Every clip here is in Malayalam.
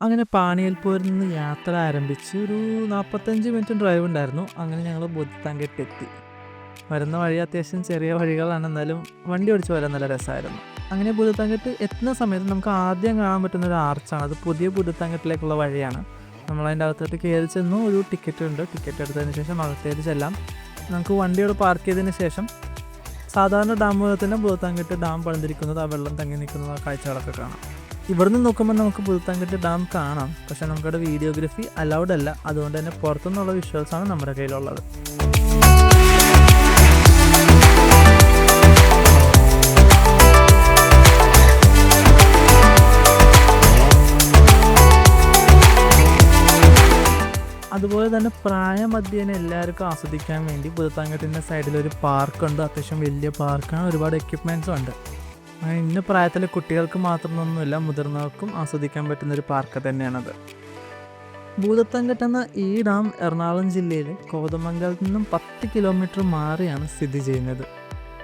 അങ്ങനെ പാണിയേൽപ്പൂരിൽ നിന്ന് യാത്ര ആരംഭിച്ച് ഒരു 45 മിനിറ്റ് ഡ്രൈവ് ഉണ്ടായിരുന്നു. അങ്ങനെ ഞങ്ങൾ ബുദ്ധങ്കെട്ട് എത്തി. വരുന്ന വഴി അത്യാവശ്യം ചെറിയ വഴികളാണ്, എന്നാലും വണ്ടി ഓടിച്ച് വരാൻ നല്ല രസമായിരുന്നു. അങ്ങനെ ബുദ്ധങ്കെട്ട് എത്തുന്ന സമയത്ത് നമുക്ക് ആദ്യം കാണാൻ പറ്റുന്ന ഒരു ആർച്ചാണ്. അത് പുതിയ ബുദ്ധങ്കെട്ടിലേക്കുള്ള വഴിയാണ്. നമ്മളതിൻ്റെ അകത്തോട്ട് കയറി ചെന്നു. ഒരു ടിക്കറ്റ് ഉണ്ട്. ടിക്കറ്റ് എടുത്തതിന് ശേഷം അകത്തേക്ക് ചെല്ലാം. നമുക്ക് വണ്ടിയോട് പാർക്ക് ചെയ്തതിന് ശേഷം സാധാരണ ഡാം പോലെ തന്നെ ബുദ്ധങ്കെട്ട് ഡാം പണിതിരിക്കുന്നത്, ആ വെള്ളം തങ്ങി നിൽക്കുന്നത്, ആ കാഴ്ചകളൊക്കെ കാണാം. ഇവിടുന്ന് നോക്കുമ്പോൾ നമുക്ക് ബുദ്ധങ്കെട്ട് ഡാം കാണാം. പക്ഷേ നമുക്കവിടെ വീഡിയോഗ്രാഫി അലൗഡ് അല്ല. അതുകൊണ്ട് തന്നെ പുറത്തുനിന്നുള്ള വിഷ്വൽസാണ് നമ്മുടെ കയ്യിലുള്ളത്. അതുപോലെ തന്നെ പ്രായമധ്യേന എല്ലാവർക്കും ആസ്വദിക്കാൻ വേണ്ടി ബുദ്ധങ്കെട്ടിൻ്റെ സൈഡിലൊരു പാർക്കുണ്ട്. അത്യാവശ്യം വലിയ പാർക്കാണ്. ഒരുപാട് എക്യുപ്മെൻറ്റ്സും ഉണ്ട്. അങ്ങനെ ഇന്ന പ്രായത്തിലെ കുട്ടികൾക്ക് മാത്രമൊന്നുമില്ല, മുതിർന്നവർക്കും ആസ്വദിക്കാൻ പറ്റുന്നൊരു പാർക്ക് തന്നെയാണത്. ഭൂതത്തങ്കെട്ട് എന്ന ഈ ഡാം എറണാകുളം ജില്ലയിലെ കോതമംഗലത്ത് നിന്നും 10 കിലോമീറ്റർ മാറിയാണ് സ്ഥിതി ചെയ്യുന്നത്.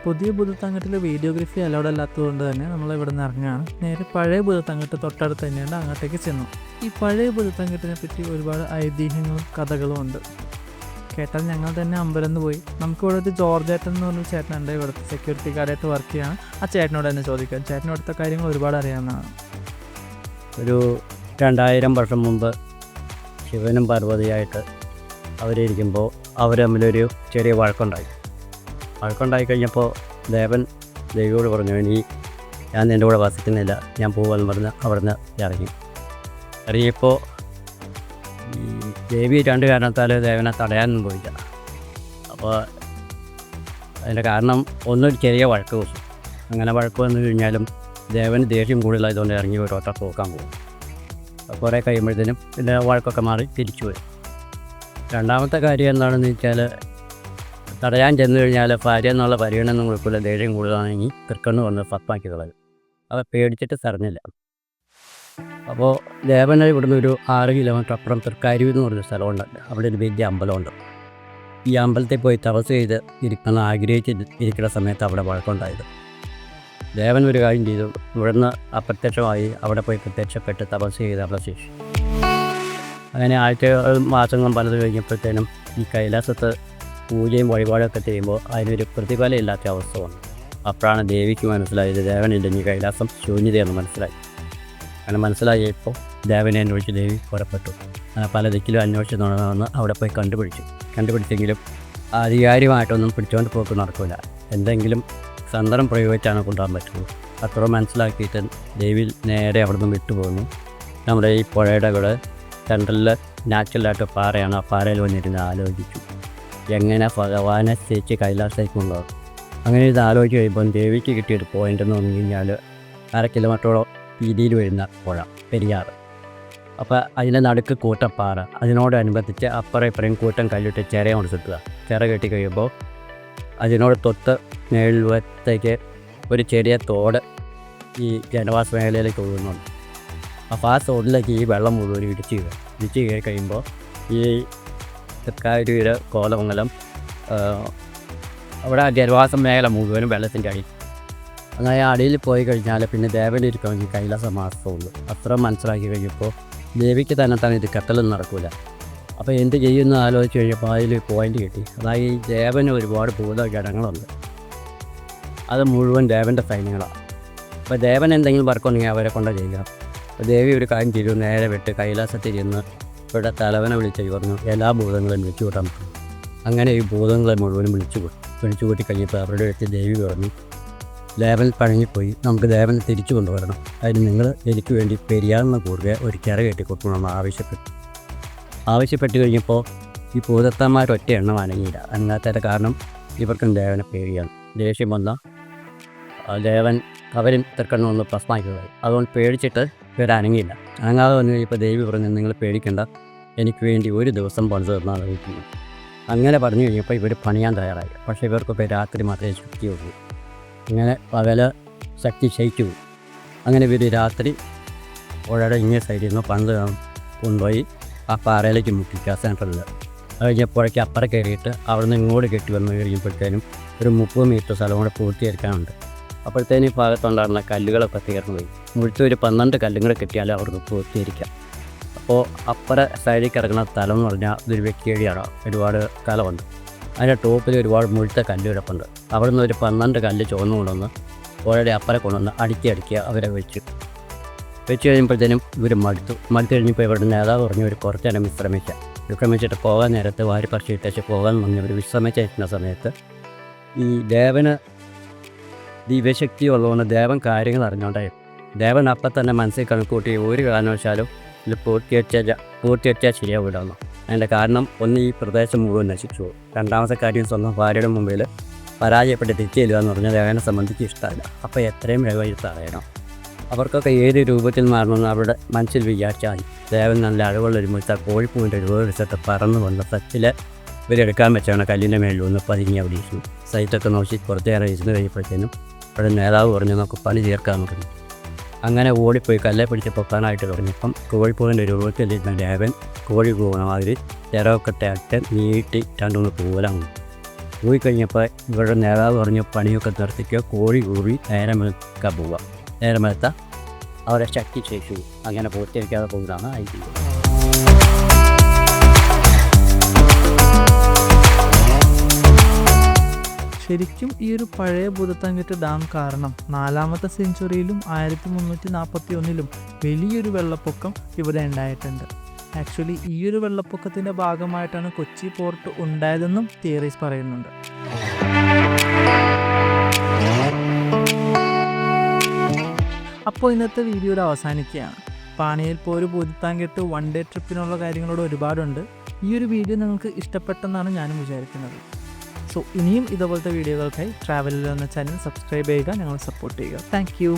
പുതിയ ബുദ്ധങ്കെട്ടിൽ വീഡിയോഗ്രാഫി അലൗഡ് അല്ലാത്തതുകൊണ്ട് തന്നെ നമ്മൾ ഇവിടെ നിന്ന് ഇറങ്ങുകയാണ്. നേരെ പഴയ ബുദ്ധങ്കെട്ട് തൊട്ടടുത്ത് തന്നെയുണ്ട്, അങ്ങോട്ടേക്ക് ചെന്നു. ഈ പഴയ ബുദ്ധങ്കെട്ടിനെ പറ്റി ഒരുപാട് ഐതിഹ്യങ്ങളും കഥകളും ഉണ്ട്. കേട്ടാൽ ഞങ്ങൾ തന്നെ അമ്പരന്ന് പോയി. നമുക്ക് ഇവിടെ ഒരു ജോർജ് ചേട്ടൻ എന്ന് പറഞ്ഞൊരു ചേട്ടനുണ്ട്, ഇവിടുത്തെ സെക്യൂരിറ്റി ഗാർഡായിട്ട് വർക്ക് ചെയ്യാണ്. ആ ചേട്ടനോട് തന്നെ ചോദിക്കാം. ചേട്ടന് ഇവിടുത്തെ കാര്യങ്ങൾ ഒരുപാട് അറിയാവുന്നതാണ്. ഒരു 2000 വർഷം മുമ്പ് ശിവനും പാർവതിയായിട്ട് അവരിയ്ക്കുമ്പോൾ അവർ തമ്മിലൊരു ചെറിയ വഴക്കുണ്ടായി കഴിഞ്ഞപ്പോൾ ദേവിയോട് പറഞ്ഞു, ഞാൻ നിൻ്റെ കൂടെ വസിക്കുന്നില്ല, ഞാൻ പോകുമെന്ന് പറഞ്ഞ് അവിടെ നിന്ന് ഇറങ്ങിയപ്പോൾ ഈ ദേവി 2 കാരണത്താൽ ദേവനെ തടയാനൊന്നും പോയില്ല. അപ്പോൾ അതിൻ്റെ കാരണം ഒന്നൊരു ചെറിയ വഴക്ക് വെച്ചു. അങ്ങനെ വഴക്ക് വന്നു കഴിഞ്ഞാലും ദേവന് ദേഷ്യം കൂടുതലായതുകൊണ്ട് ഇറങ്ങി ഒരൊറ്റ പോക്കാൻ പോകും. കുറേ കഴിയുമ്പോഴത്തേനും പിന്നെ വഴക്കൊക്കെ മാറി തിരിച്ചു വരും. രണ്ടാമത്തെ കാര്യം എന്താണെന്ന് വെച്ചാൽ, തടയാൻ ചെന്ന് കഴിഞ്ഞാൽ ഭാര്യ എന്നുള്ള പരിഗണന കൊടുക്കില്ല, ദേഷ്യം കൂടുതലാണെങ്കിൽ തൃക്കണ്ണ് വന്ന് ഫത്താക്കി കളയും. അത് പേടിച്ചിട്ട് തടഞ്ഞില്ല. അപ്പോൾ ദേവനെ ഇവിടുന്ന് ഒരു 6 കിലോമീറ്റർ അപ്പുറം തൃക്കാരിവ് എന്ന് പറഞ്ഞ സ്ഥലമുണ്ട്. അവിടെ ഒരു വലിയ അമ്പലമുണ്ട്. ഈ അമ്പലത്തിൽ പോയി തപസ് ചെയ്ത് ഇരിക്കണം ആഗ്രഹിച്ച് ഇരിക്കുന്ന സമയത്ത് അവിടെ വഴക്കുണ്ടായത്. ദേവൻ ഒരു കാര്യം ചെയ്തു, ഇവിടുന്ന് അപ്രത്യക്ഷമായി അവിടെ പോയി പ്രത്യക്ഷപ്പെട്ട് തപസ് ചെയ്ത് അവിടെ ശേഷി. അങ്ങനെ മാസങ്ങളും പലത് കഴിഞ്ഞപ്പോഴത്തേനും ഈ കൈലാസത്ത് പൂജയും വഴിപാടൊക്കെ ചെയ്യുമ്പോൾ അതിനൊരു പ്രതിഫലം ഇല്ലാത്ത അവസ്ഥ വന്നു. അപ്പോഴാണ് ദേവിക്ക് മനസ്സിലായത് ദേവനില്ലെങ്കിൽ കൈലാസം ശൂന്യതയെന്ന് മനസ്സിലായി. അങ്ങനെ മനസ്സിലായപ്പോൾ ദേവനെ അന്വേഷിച്ച് ദേവി പുറപ്പെട്ടു. അങ്ങനെ പല ദിക്കിലും അന്വേഷിച്ച് തുടങ്ങുമെന്ന് അവിടെ പോയി കണ്ടുപിടിച്ചെങ്കിലും ആധികാരികമായിട്ടൊന്നും പിടിച്ചുകൊണ്ട് പോക്ക് നടക്കില്ല. എന്തെങ്കിലും സന്ദർഭം പ്രയോഗിച്ചാണ് കൊണ്ടുപോകാൻ പറ്റുള്ളൂ. അത്ര മനസ്സിലാക്കിയിട്ട് ദേവി നേരെ അവിടെ നിന്ന് വിട്ടുപോകുന്നു. നമ്മുടെ ഈ പുഴയുടെ കൂടെ സെൻട്രലിൽ നാച്ചുറലായിട്ട് പാറയാണ്. ആ പാറയിൽ വന്നിരുന്ന് ആലോചിച്ചു എങ്ങനെ ഭഗവാനെ ചേച്ചി കൈലാസത്തേക്ക് കൊണ്ടുപോകും. അങ്ങനെ ഇത് ആലോചിച്ച് കഴിയുമ്പോൾ ദേവിക്ക് കിട്ടിയൊരു പോയിൻ്റ് എന്ന് പറഞ്ഞു കഴിഞ്ഞാൽ 1/2 കിലോമീറ്ററോളം വീതിയിൽ വരുന്ന പുഴ പെരിയാറ്. അപ്പോൾ അതിൻ്റെ നടുക്ക് കൂട്ടപ്പാറ, അതിനോടനുബന്ധിച്ച് അപ്പുറം ഇപ്പുറം കൂട്ടം കല്ലിട്ട് ചിറ കൊണ്ട് ചുറ്റുക. ചിറ കെട്ടി കഴിയുമ്പോൾ അതിനോട് തൊട്ട് മേൽവത്തേക്ക് ഒരു ചെറിയ തോട് ഈ ജനവാസ മേഖലയിലേക്ക് ഒഴുകുന്നുണ്ട്. അപ്പോൾ ആ തോടിലേക്ക് ഈ വെള്ളം മുഴുവൻ ഇടിച്ച് കയറി കഴിയുമ്പോൾ ഈ തൃക്കാരൂര് കോതമംഗലം അവിടെ ജനവാസ മേഖല മുഴുവനും വെള്ളത്തിൻ്റെ അടിയിൽ. അങ്ങനെ അടിയിൽ പോയി കഴിഞ്ഞാൽ പിന്നെ ദേവൻ്റെ ഇരിക്കണമെങ്കിൽ കൈലാസം മാത്രമുള്ളൂ. അത്ര മനസ്സിലാക്കി കഴിയുമ്പോൾ ദേവിക്ക് തന്നെ ഇത് കെട്ടലൊന്നും നടക്കില്ല. അപ്പോൾ എന്ത് ചെയ്യുമെന്ന് ആലോചിച്ച് കഴിഞ്ഞപ്പോൾ അതിൽ പോയിൻ്റ് കിട്ടി. അതായത് ഈ ദേവന് ഒരുപാട് ഭൂതഗണങ്ങളുണ്ട്. അത് മുഴുവൻ ദേവൻ്റെ സൈന്യങ്ങളാണ്. അപ്പോൾ ദേവൻ എന്തെങ്കിലും വർക്കുണ്ടെങ്കിൽ അവരെ കൊണ്ട് ചെയ്യുക. അപ്പോൾ ദേവി ഒരു കാര്യം ചെയ്തു, നേരെ വിട്ട് കൈലാസത്തിൽ ചെന്ന് ഇവിടെ തലവനെ വിളിച്ച് പറഞ്ഞു എല്ലാ ഭൂതങ്ങളും വിളിച്ചു കൂട്ടാൻ പറ്റും. അങ്ങനെ ഈ ഭൂതങ്ങളെ മുഴുവനും വിളിച്ചു കൂട്ടി കഴിഞ്ഞപ്പോൾ അവരുടെ അടുത്ത് ദേവി പറഞ്ഞു, ദേവൻ പഴങ്ങിപ്പോയി, നമുക്ക് ദേവനെ തിരിച്ചു കൊണ്ടുവരണം. അതിന് നിങ്ങൾ എനിക്ക് വേണ്ടി പെരിയാറിന് കുറുകെ ഒരു ചിറ കെട്ടി കൊടുക്കണമെന്ന് ആവശ്യപ്പെട്ട് കഴിഞ്ഞപ്പോൾ ഈ ഭൂതത്തന്മാർ ഒറ്റ എണ്ണം അനങ്ങിയില്ല. അനങ്ങാത്തതിൻ്റെ കാരണം ഇവർക്കും ദേവനെ പേടിയാണ്. ദേഷ്യം വന്ന ദേവൻ അവരും തൃക്കണ്ണ് വന്ന് ഭസ്മാക്കുകയായി. അതുകൊണ്ട് പേടിച്ചിട്ട് ഇവർ അനങ്ങിയില്ല. അനങ്ങാതെ വന്നു കഴിഞ്ഞപ്പോൾ ദേവി പറഞ്ഞു, നിങ്ങൾ പേടിക്കേണ്ട, എനിക്ക് വേണ്ടി ഒരു ദിവസം പണിത് തന്നാൽ അറിയിക്കുന്നു. അങ്ങനെ പറഞ്ഞു കഴിഞ്ഞപ്പോൾ ഇവർ പണിയാൻ തയ്യാറായി. പക്ഷേ ഇവർക്കൊക്കെ രാത്രി മാത്രമേ ശക്തിയുള്ളൂ. ഇങ്ങനെ പകല് ശക്തി ക്ഷയിച്ചു. അങ്ങനെ ഇവർ രാത്രി പുഴയുടെ ഇങ്ങേ സൈഡിൽ നിന്ന് പണിത് കൊണ്ടുപോയി ആ പാറയിലേക്ക് മുട്ടിക്കുക സെൻട്രലിൽ. അത് കഴിഞ്ഞപ്പോഴേക്ക് അപ്പുറം കയറിയിട്ട് അവിടെ നിന്ന് ഇങ്ങോട്ട് കെട്ടി വന്നു കഴിയുമ്പോഴത്തേനും ഒരു 30 മീറ്റർ സ്ഥലം കൂടെ പൂർത്തീകരിക്കാനുണ്ട്. അപ്പോഴത്തേനും ഈ ഭാഗത്തുണ്ടായിരുന്ന കല്ലുകളൊക്കെ തീർന്നു പോയി. മുഴുത്ത ഒരു 12 കല്ലും കൂടെ കിട്ടിയാൽ അവർക്ക് പൂർത്തീകരിക്കാം. അപ്പോൾ അപ്പുറ സൈഡിൽ കിടക്കുന്ന സ്ഥലം എന്ന് പറഞ്ഞാൽ ഇതൊരു വെക്കേടിയാണ്. ഒരുപാട് സ്ഥലമുണ്ട്. അതിൻ്റെ ടോപ്പിൽ ഒരുപാട് മുഴുത്ത കല്ല് കിടപ്പുണ്ട്. അവിടെ നിന്ന് ഒരു 12 കല്ല് ചുവന്നു കൊണ്ടുവന്ന് ഓൾറെഡി അപ്പുറം കൊണ്ടുവന്ന് അടുക്കി അവരെ വെച്ച് കഴിയുമ്പോഴത്തേനും ഇവർ മടുത്തു കഴിഞ്ഞപ്പോൾ ഇവരുടെ നേതാവ് പറഞ്ഞു ഒരു കുറച്ച് നേരം വിശ്രമിച്ചിട്ട് പോകാൻ നേരത്ത് വാരി പറിച്ചിട്ടേച്ച് പോകാൻ വന്ന് ഇവർ വിശ്രമിച്ചിരിക്കുന്ന സമയത്ത് ഈ ദേവന് ദിവ്യശക്തി ഉള്ളതുകൊണ്ട് ദേവൻ കാര്യങ്ങൾ അറിഞ്ഞോണ്ടായിരുന്നു. ദേവൻ അപ്പം തന്നെ മനസ്സിൽ കണക്കൂട്ടി ഒരു കാരണവശാലും ഇത് പൂർത്തിവെച്ചാൽ ശരിയാവിടുന്നു. അതിൻ്റെ കാരണം ഒന്ന് ഈ പ്രദേശം മുഴുവൻ നശിച്ചു പോകും. രണ്ടാമത്തെ കാര്യം സ്വന്തം ഭാര്യയുടെ മുമ്പിൽ പരാജയപ്പെട്ട് തിരിച്ചു ചെല്ലുക എന്ന് പറഞ്ഞാൽ ദേവനെ സംബന്ധിച്ച് ഇഷ്ടമല്ല. അപ്പോൾ എത്രയും വേഗം ഇത് തടയണം. അവർക്കൊക്കെ ഏത് രൂപത്തിൽ മാറണമെന്ന് അവരുടെ മനസ്സിൽ വിചാരിച്ചാൽ ദേവൻ നല്ല അഴകുള്ളൊരു മുഴുത്ത കോഴിപ്പൂവിൻ്റെ രൂപത്തെ പറന്നു വന്ന സച്ചിൽ ഇവരെടുക്കാൻ വെച്ചാണ് കല്ലിൻ്റെ മേളിൽ ഒന്ന് പതുങ്ങി അവിടെ ഇരുന്നു. സൈറ്റൊക്കെ നോക്കി കുറച്ചേറെ ഇരുന്ന് കഴിഞ്ഞപ്പോഴത്തേനും അവിടെ നേതാവ് പറഞ്ഞു നമുക്ക് പണി തീർക്കാമെന്ന് പറഞ്ഞു. അങ്ങനെ ഓടിപ്പോയി കല്ലെ പിടിച്ച് പൊക്കാനായിട്ട് തുടങ്ങിയപ്പം കോഴിപ്പൂവിൻ്റെ രൂപത്തിലിരുന്ന ദേവൻ കോഴി പോകുന്ന മാതിരി ചിറകൊക്കെ അട്ട് നീട്ടി 2-3 പൂവലാണ് പോയി കഴിഞ്ഞപ്പോൾ ഇവരുടെ നേതാവ് പറഞ്ഞു പണിയൊക്കെ നിർത്തിക്കുക, കോഴി കൂടി നേരം വെളുക്കാൻ പോവുക. നേരം വെളുത്ത അവരെ ശക്തി ശേഷി അങ്ങനെ പൂർത്തിയാക്കാതെ പോകുന്നതാണ് ഐതിഹ്യം. ശരിക്കും ഈ ഒരു പഴയ ഭൂതത്താൻകെട്ട് ഡാം കാരണം 4ാമത്തെ സെഞ്ചുറിയിലും 1341 വലിയൊരു വെള്ളപ്പൊക്കം ഇവിടെ ഉണ്ടായിട്ടുണ്ട്. ആക്ച്വലി ഈ ഒരു വെള്ളപ്പൊക്കത്തിൻ്റെ ഭാഗമായിട്ടാണ് കൊച്ചി പോർട്ട് ഉണ്ടായതെന്നും തിയറീസ് പറയുന്നുണ്ട്. അപ്പോൾ ഇന്നത്തെ വീഡിയോ അവസാനിക്കുകയാണ്. പാണിയിൽ പോര് ഭൂതത്താൻകെട്ട് 1 ഡേ ട്രിപ്പിനുള്ള കാര്യങ്ങളോട് ഒരുപാടുണ്ട്. ഈ ഒരു വീഡിയോ നിങ്ങൾക്ക് ഇഷ്ടപ്പെട്ടെന്നാണ് ഞാനും വിചാരിക്കുന്നത്. സോ ഇനിയും ഇതുപോലത്തെ വീഡിയോകൾക്കായി ട്രാവലർ എന്ന ചാനൽ സബ്സ്ക്രൈബ് ചെയ്യുക, ഞങ്ങളെ സപ്പോർട്ട് ചെയ്യുക. Thank you.